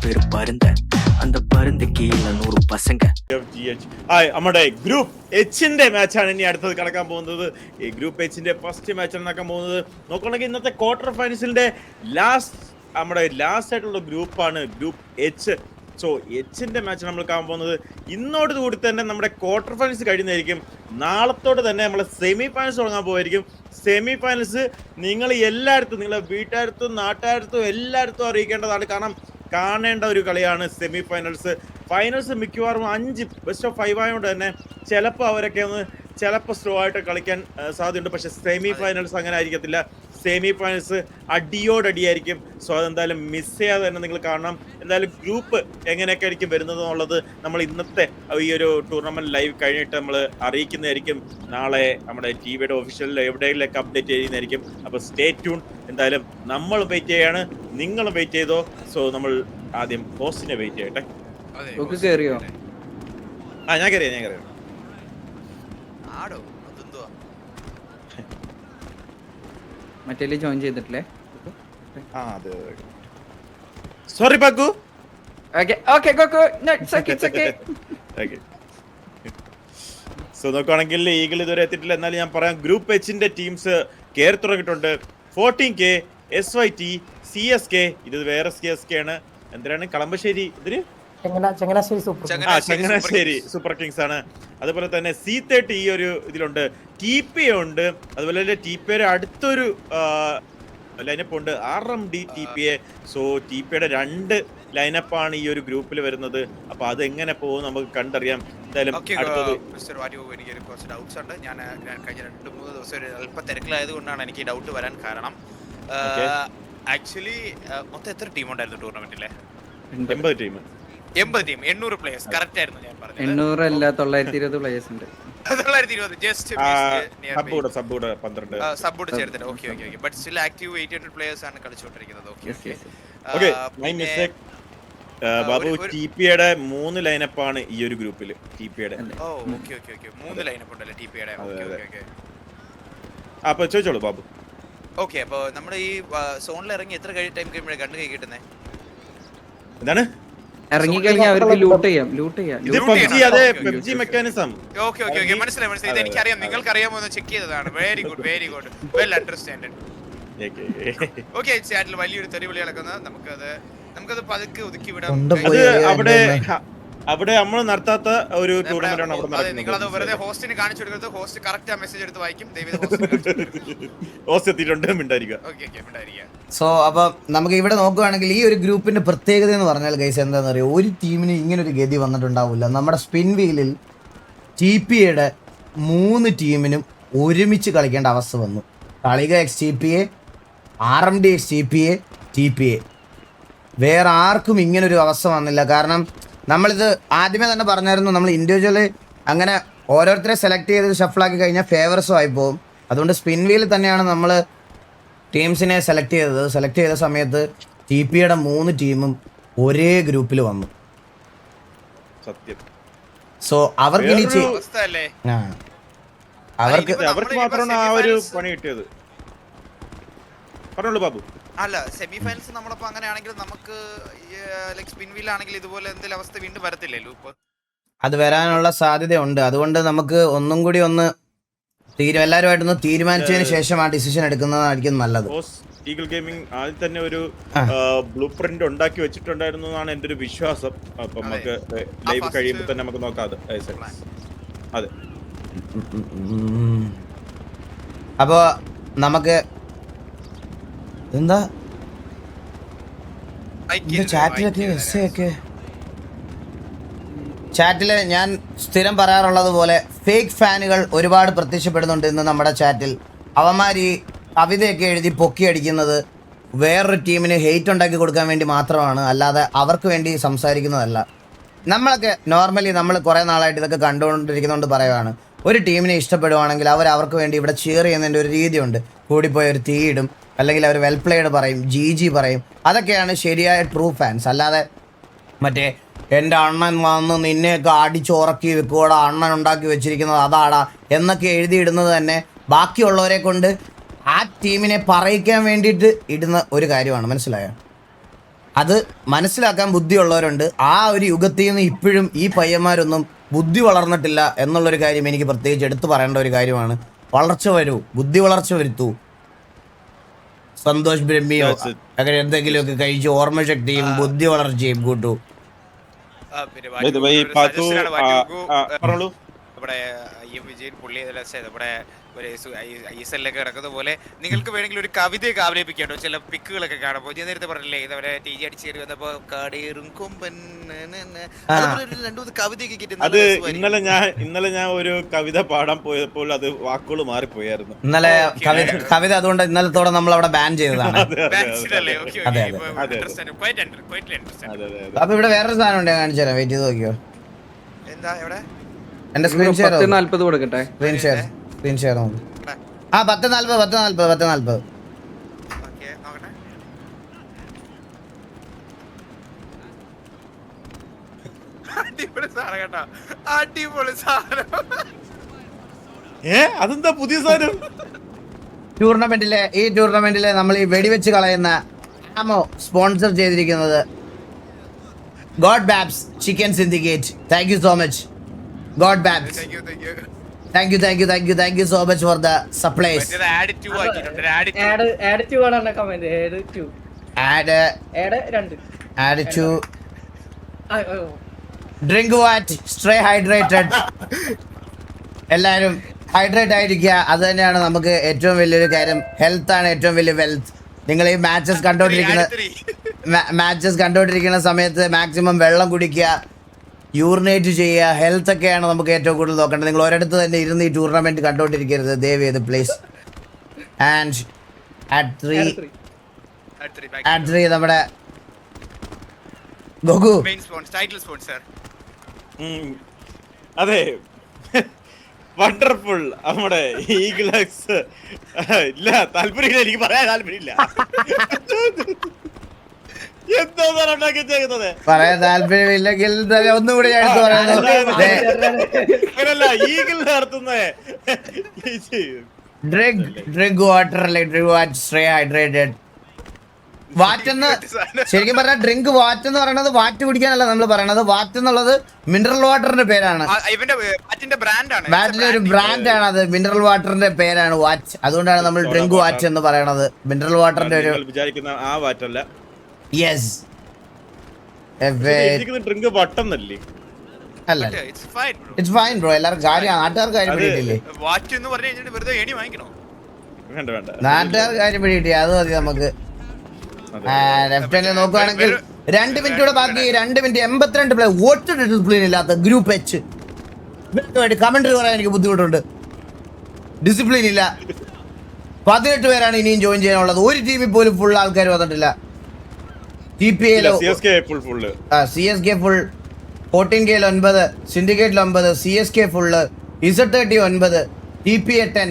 பேரு பருந்த அந்த பருந்து கீழ 100 பசங்க. നമ്മുടെ ഗ്രൂപ്പ് എച്ചിന്റെ മാച്ചാണ് ഇനി അടുത്തത് കടക്കാൻ പോകുന്നത്. ഈ ഗ്രൂപ്പ് എച്ചിന്റെ ഫസ്റ്റ് മാച്ചാണ് നടക്കാൻ പോകുന്നത്. നോക്കുകയാണെങ്കിൽ ഇന്നത്തെ ക്വാർട്ടർ ഫൈനൽസിന്റെ നമ്മുടെ ലാസ്റ്റ് ആയിട്ടുള്ള ഗ്രൂപ്പാണ് ഗ്രൂപ്പ് എച്ച്. സോ എച്ചിന്റെ മാച്ച് നമ്മൾ കാണാൻ പോകുന്നത് ഇന്നോടുകൂടി തന്നെ നമ്മുടെ ക്വാർട്ടർ ഫൈനൽസ് കഴിയുന്നതായിരിക്കും. നാളത്തോടെ തന്നെ നമ്മളെ സെമി ഫൈനൽസ് തുടങ്ങാൻ പോകുമായിരിക്കും. സെമി ഫൈനൽസ് നിങ്ങൾ എല്ലായിടത്തും, നിങ്ങളെ വീട്ടുകാരത്തും നാട്ടുകാരത്തും എല്ലായിടത്തും അറിയിക്കേണ്ടതാണ്. കാരണം കാണേണ്ട ഒരു കളിയാണ് സെമി ഫൈനൽസ്. ഫൈനൽസ് മിക്കവാറും 5 ബെസ്റ്റ് ഓഫ് 5 ആയതുകൊണ്ട് തന്നെ ചിലപ്പോൾ അവരൊക്കെ ചിലപ്പോൾ സ്ലോ ആയിട്ട് കളിക്കാൻ സാധ്യതയുണ്ട്. പക്ഷെ സെമി ഫൈനൽസ് അങ്ങനെ ആയിരിക്കത്തില്ല. സെമി ഫൈനൽസ് അടിയോടടിയായിരിക്കും. സോ അതെന്തായാലും മിസ് ചെയ്യാതെ തന്നെ നിങ്ങൾ കാണണം. എന്തായാലും ഗ്രൂപ്പ് എങ്ങനെയൊക്കെ ആയിരിക്കും വരുന്നത് എന്നുള്ളത് നമ്മൾ ഇന്നത്തെ ഈ ഒരു ടൂർണമെന്റ് ലൈവ് കഴിഞ്ഞിട്ട് നമ്മൾ അറിയിക്കുന്നതായിരിക്കും. നാളെ നമ്മുടെ ടിവിയുടെ ഒഫീഷ്യൽ എവിടെയെങ്കിലൊക്കെ അപ്ഡേറ്റ് ചെയ്യുന്നതായിരിക്കും. അപ്പോൾ സ്റ്റേ ട്യൂൺ. എന്തായാലും നമ്മൾ വെയിറ്റ് ചെയ്യാണ്, നിങ്ങളും വെയിറ്റ് ചെയ്തോ. സോ നമ്മൾ ആദ്യം ഹോസ്റ്റിനെ വെയിറ്റ് ചെയ്യട്ടെ. ഞാൻ കയറിയോ മറ്റേ ജോയിൻ ചെയ്തിട്ടില്ലേ? സോറി പാക്കു. സോ നോക്കുകയാണെങ്കിൽ ഈഗിൾ ഇതുവരെ എത്തിയിട്ടില്ല. എന്നാലും ഞാൻ പറയാം, ഗ്രൂപ്പ് എച്ചിന്റെ ടീംസ് കയറി തുടങ്ങിയിട്ടുണ്ട്. 14K, SYT, CSK, ഇത് വേറെ CSK ആണ്. എന്തിനാണ് കളമ്പശ്ശേരി, ഇതിന് ചങ്ങനാശ്ശേരി സൂപ്പർ കിങ്സ് ആണ്. അതുപോലെ തന്നെ C30 ഈ ഒരു ഇതിലുണ്ട്. TPA ഉണ്ട്. അതുപോലെ തന്നെ TPA അടുത്തൊരു ലൈനപ്പ് ഉണ്ട്, RMD TPA. സോ TPAയുടെ 2 ലൈനപ്പാണ് ഈ ഒരു ഗ്രൂപ്പിൽ വരുന്നത്. അപ്പൊ അത് എങ്ങനെ പോകും നമുക്ക് കണ്ടറിയാം. എന്തായാലും എനിക്കൊരു കുറച്ച് ഡൗട്ട്സ് ഉണ്ട്. ഞാൻ കഴിഞ്ഞ 2-3 ദിവസം ഒരു അല്പം തിരക്കിലായത് കൊണ്ടാണ് എനിക്ക് ഡൗട്ട് വരാൻ കാരണം. ആക്ച്വലി മൊത്തം എത്ര ടീം ഉണ്ടായിരുന്നു ടൂർണമെന്റിലെ? 80 ടീം. 800 പ്ലേയേഴ്സ്. കറക്റ്റ് ആയിരുന്നു ഞാൻ പറഞ്ഞത്. 800 അല്ല, 920 പ്ലേയേഴ്സ് ഉണ്ട്. 920 ജസ്റ്റ് സബ്ബോർഡ് ചേർത്തിട്ട്. Okay. But still active 800 players ആണ് കളിച്ചുകൊണ്ടിരിക്കുന്നത്. ഓക്കെ. ബാബു, TPAയുടെ 3 ലൈനപ്പാണ് ഈ ഒരു ഗ്രൂപ്പിൽ. TPAയുടെ 3 ലൈനപ്പ് ഉണ്ടല്ലേ TPAയുടെ? അപ്പൊ ചോദിച്ചോളൂ ബാബു. ഓക്കെ, അപ്പൊ നമ്മുടെ ഈ സോണിൽ ഇറങ്ങി എത്ര ടൈം കഴിയുമ്പോഴേ കണ്ടു കൈ കിട്ടുന്നേ? എന്താണ് ഇറങ്ങി കഴിഞ്ഞാൽ അവർക്ക് ലൂട്ട് ചെയ്യാം. PUBG mechanism. ഓക്കെ, മനസ്സിലായി. ഇത് എനിക്കറിയാം, നിങ്ങൾക്ക് അറിയാമോ എന്ന് ചെക്ക് ചെയ്തതാണ്. Very good, well understand. Okay, ചാറ്റിൽ വലിയൊരു തെറിവിളി നടക്കുന്നത്. നമുക്കത് പതുക്കെ ഒതുക്കി വിടാം. അവിടെ നമ്മൾ നടത്താത്ത ഒരു ടൂർണമെന്റ് ആണ് അവിടെ നടക്കുന്നത്. നിങ്ങളത് വെറുതെ ഹോസ്റ്റിന് കാണിച്ചു കൊടുക്കരുത്. ഹോസ്റ്റ് കറക്റ്റ് ആ മെസ്സേജ് എടുത്ത് വായിക്കും. ഹോസ്റ്റ് എത്തിയിട്ടുണ്ട്, മിണ്ടായിരിക്കുക. സോ അപ്പൊ നമുക്ക് ഇവിടെ നോക്കുകയാണെങ്കിൽ ഈ ഒരു ഗ്രൂപ്പിന്റെ പ്രത്യേകത എന്ന് പറഞ്ഞാൽ ഗൈസ് എന്താണെന്ന് അറിയാം, ഒരു ടീമിന് ഇങ്ങനെ ഒരു ഗതി വന്നിട്ടുണ്ടാവില്ല. നമ്മുടെ സ്പിൻ വീലിൽ TPAയുടെ 3 ടീമിനും ഒരുമിച്ച് കളിക്കേണ്ട അവസ്ഥ വന്നു. കളിക XTPA, RMD XTPA, TPA. വേറെ ആർക്കും ഇങ്ങനൊരു അവസ്ഥ വന്നില്ല. കാരണം നമ്മളിത് ആദ്യമേ തന്നെ പറഞ്ഞായിരുന്നു, നമ്മൾ ഇൻഡിവിജ്വലി അങ്ങനെ ഓരോരുത്തരെ സെലക്ട് ചെയ്ത് ഷഫിളാക്കി കഴിഞ്ഞാൽ ഫേവർസും ആയി പോകും. അതുകൊണ്ട് സ്പിൻ വീൽ തന്നെയാണ് നമ്മൾ ടീംസിനെ സെലക്ട് ചെയ്ത സമയത്ത് TPAയുടെ 3 ടീമും ഒരേ ഗ്രൂപ്പിൽ വന്നു. സത്യം. സോ അവർക്ക് അവർക്ക് മാത്രമാണ് ആ ഒരു പണി കിട്ടിയത്. പറഞ്ഞോളൂ ബാബു. അല്ല, സെമി ഫൈനൽസ് നമ്മളപ്പോ അങ്ങനെയാണെങ്കിൽ നമുക്ക് സ്പിൻ വീൽ ആണെങ്കിൽ ഇതുപോലെ എന്തെങ്കിലും അവസ്ഥ വീണ്ടും വരത്തില്ലേ ലൂപ്പ്? അത് വരാനുള്ള സാധ്യതയുണ്ട്. അതുകൊണ്ട് നമുക്ക് ഒന്നും കൂടി എല്ലാവരുമായിട്ടൊന്ന് തീരുമാനിച്ചതിന് ശേഷം ആ ഡിസിഷൻ എടുക്കുന്നതായിരിക്കും നല്ലത്. ഈഗിൾ ഗെയിമിംഗ് ആദ്യം തന്നെ ഒരു ബ്ലൂ പ്രിന്റ് ഉണ്ടാക്കി വെച്ചിട്ടുണ്ടായിരുന്നു എന്നാണ് എൻ്റെ ഒരു വിശ്വാസം. അപ്പൊ നമുക്ക് ലൈവ് കഴിയുമ്പോൾ തന്നെ നമുക്ക് നോക്കാം. അതെ. അപ്പൊ നമുക്ക് എന്താ ചാറ്റില് ഞാൻ സ്ഥിരം പറയാറുള്ളത് പോലെ ഫേക്ക് ഫാനുകൾ ഒരുപാട് പ്രത്യക്ഷപ്പെടുന്നുണ്ട് ഇന്ന് നമ്മുടെ ചാറ്റിൽ. അവന്മാർ ഈ കവിതയൊക്കെ എഴുതി പൊക്കിയടിക്കുന്നത് വേറൊരു ടീമിന് ഹെയ്റ്റ് ഉണ്ടാക്കി കൊടുക്കാൻ വേണ്ടി മാത്രമാണ്, അല്ലാതെ അവർക്ക് വേണ്ടി സംസാരിക്കുന്നതല്ല. നമ്മളൊക്കെ നോർമലി നമ്മൾ കുറേ നാളായിട്ട് ഇതൊക്കെ കണ്ടുകൊണ്ടിരിക്കുന്നതുകൊണ്ട് പറയുവാണ്, ഒരു ടീമിനെ ഇഷ്ടപ്പെടുവാണെങ്കിൽ അവർക്ക് വേണ്ടി ഇവിടെ ചിയർ ചെയ്യുന്നതിൻ്റെ ഒരു രീതിയുണ്ട്. കൂടിപ്പോയി ഒരു തീയിടും, അല്ലെങ്കിൽ അവർ വെൽ പ്ലേഡ് പറയും, GG പറയും. അതൊക്കെയാണ് ശരിയായ ട്രൂ ഫാൻസ്. അല്ലാതെ മറ്റേ എൻ്റെ അണ്ണൻ വന്ന് നിന്നെയൊക്കെ അടിച്ചുറക്കി വെക്കൂടാ, അണ്ണൻ ഉണ്ടാക്കി വെച്ചിരിക്കുന്നത് അതാടാ എന്നൊക്കെ എഴുതിയിടുന്നത് തന്നെ ബാക്കിയുള്ളവരെ കൊണ്ട് ആ ടീമിനെ പറയിക്കാൻ വേണ്ടിയിട്ട് ഇടുന്ന ഒരു കാര്യമാണ്. മനസ്സിലായോ? അത് മനസ്സിലാക്കാൻ ബുദ്ധിയുള്ളവരുണ്ട്. ആ ഒരു യുഗത്തിൽ നിന്ന് ഇപ്പോഴും ഈ പയ്യന്മാരൊന്നും ബുദ്ധി വളർന്നിട്ടില്ല എന്നുള്ളൊരു കാര്യം എനിക്ക് പ്രത്യേകിച്ച് എടുത്തു പറയേണ്ട ഒരു കാര്യമാണ്. വളർച്ച വരൂ, ബുദ്ധി വളർച്ച വരുത്തൂ. സന്തോഷ് ബ്രഹ്മിയോ അങ്ങനെ എന്തെങ്കിലുമൊക്കെ കഴിച്ച് ഓർമ്മശക്തിയും ബുദ്ധി വളർച്ചയും കൂട്ടൂ. പറഞ്ഞോളൂ. നമ്മുടെ വിജയൻ പുള്ളി നമ്മുടെ ഒരു ഐഎസ്എല്ലൊക്കെ കിടക്കുന്ന പോലെ നിങ്ങൾക്ക് വേണമെങ്കിൽ ഒരു കവിതയൊക്കെ ആലപിക്കാണ്ടോ? ചില പിക്കുകളൊക്കെ കാണുമ്പോൾ ഞാൻ നേരത്തെ പറഞ്ഞില്ലേ ഇതവരെ ടി ജി അടിച്ച് കയറി വന്നപ്പോ കാടേറും കൊമ്പൻ രണ്ടു മൂന്ന് കവിതയൊക്കെ അത് ഇന്നലെ ഞാൻ ഒരു കവിത പാടാൻ പോയപ്പോൾ അത് വാക്കുകൾ മാറിപ്പോയായിരുന്നു. ഇന്നലെ കവിത അതുകൊണ്ട് ഇന്നലത്തോടെ നമ്മൾ അവിടെ ബാൻ ചെയ്തതാണ്. അപ്പൊ ഇവിടെ വേറൊരു സാധനം ഉണ്ട്, കാണിച്ചു തരാം. വെയിറ്റ് ചെയ്ത് നോക്കിയോ. എന്താ എവിടെ എന്റെ സ്ക്രീൻ ഷെയർ 10:40 കൊടുക്കട്ടെ. സ്ക്രീൻ ഷെയർ നോക്ക്. ആ 10:40. അടിപൊളി സാധനം കേട്ടോ, അടിപൊളി സാധനം. അതെന്താ പുതിയ സാധനം? ഈ ടൂർണമെന്റിലെ നമ്മൾ ഈ വെടിവെച്ച് കളയുന്ന ആമോ സ്പോൺസർ ചെയ്തിരിക്കുന്നത് God BAPS chicken syndicate. Thank you so much God BAPS. Thank you so much for the supplies. Add to drink what, stay hydrated. എല്ലാവരും ഹൈഡ്രേറ്റ് ആയിരിക്കുക, അത് തന്നെയാണ് നമുക്ക് ഏറ്റവും വലിയൊരു കാര്യം. ഹെൽത്ത് ആണ് ഏറ്റവും വലിയ വെൽത്ത്. നിങ്ങൾ ഈ മാച്ചസ് കണ്ടോണ്ടിരിക്കുന്ന സമയത്ത് മാക്സിമം വെള്ളം കുടിക്കുക, യൂറിനേറ്റ് ചെയ്യുക, ഹെൽത്ത് ഒക്കെയാണ് നമുക്ക് ഏറ്റവും കൂടുതൽ നോക്കേണ്ടത്. നിങ്ങൾ ഒരിടത്ത് തന്നെ ഇരുന്ന് ഈ ടൂർണമെന്റ് കണ്ടോണ്ടിരിക്കരുത് ദയവ് ചെയ്ത് പ്ലീസ്. ആൻഡ് at 3 നമ്മുടെ ഗോകു അതെ വണ്ടർഫുൾ. നമ്മുടെ ഈഗിൾസ് ഇല്ല, താല്പര്യമില്ല, എനിക്ക് പറയാൻ താല്പര്യമില്ല. പറയാൻ താല്പര്യമില്ലെങ്കിൽ ഒന്നുകൂടി ഞാൻ എടുത്ത് പറയുന്നു. Drink water, stay hydrated. വാറ്റെന്ന് ശരിക്കും പറഞ്ഞാൽ ഡ്രിങ്ക് വാറ്റ് എന്ന് പറയുന്നത് വാറ്റ് കുടിക്കാനല്ല നമ്മൾ പറയണത്. വാറ്റ് എന്നുള്ളത് മിനറൽ വാട്ടറിന്റെ പേരാണ്. വാറ്റിന്റെ ഒരു ബ്രാൻഡാണ് അത്. മിനറൽ വാട്ടറിന്റെ പേരാണ് വാറ്റ്. അതുകൊണ്ടാണ് നമ്മൾ ഡ്രിങ്ക് വാറ്റ് എന്ന് പറയണത്. മിനറൽ വാട്ടറിന്റെ ഒരു വിചാരിക്കുന്ന ആ വാറ്റല്ല. Yes drink ബട്ടന്നല്ലേ? അല്ല, ഇറ്റ്സ് ഫൈൻ ബ്രോ. എല്ലാവർക്കും കാര്യം, നാട്ടുകാർക്ക് കാര്യം പിടിയിട്ടില്ലേ? നാട്ടുകാർക്ക് കാര്യം പിടിയിട്ടേ, അത് മതി നമുക്ക്. ലെഫ്റ്റ് ഹാൻഡിൽ നോക്കുകയാണെങ്കിൽ 2 മിനിറ്റ് കൂടെ ബാക്കി. 2 മിനിറ്റ് 82 പ്ലേ. ഒറ്റ ഡിസിപ്ലിൻ ഇല്ലാത്ത ഗ്രൂപ്പ് എച്ച്. കമന്ററി പറയാൻ എനിക്ക് ബുദ്ധിമുട്ടുണ്ട്. ഡിസിപ്ലിൻ ഇല്ല. 18 പേരാണ് ഇനിയും ജോയിൻ ചെയ്യാനുള്ളത്. ഒരു ടീമിൽ പോലും ഫുൾ ആൾക്കാർ വന്നിട്ടില്ല. CSK full, 14K 9, സിൻഡിക്കേറ്റിൽ 9, CSK full, Z30 9, TPA 10,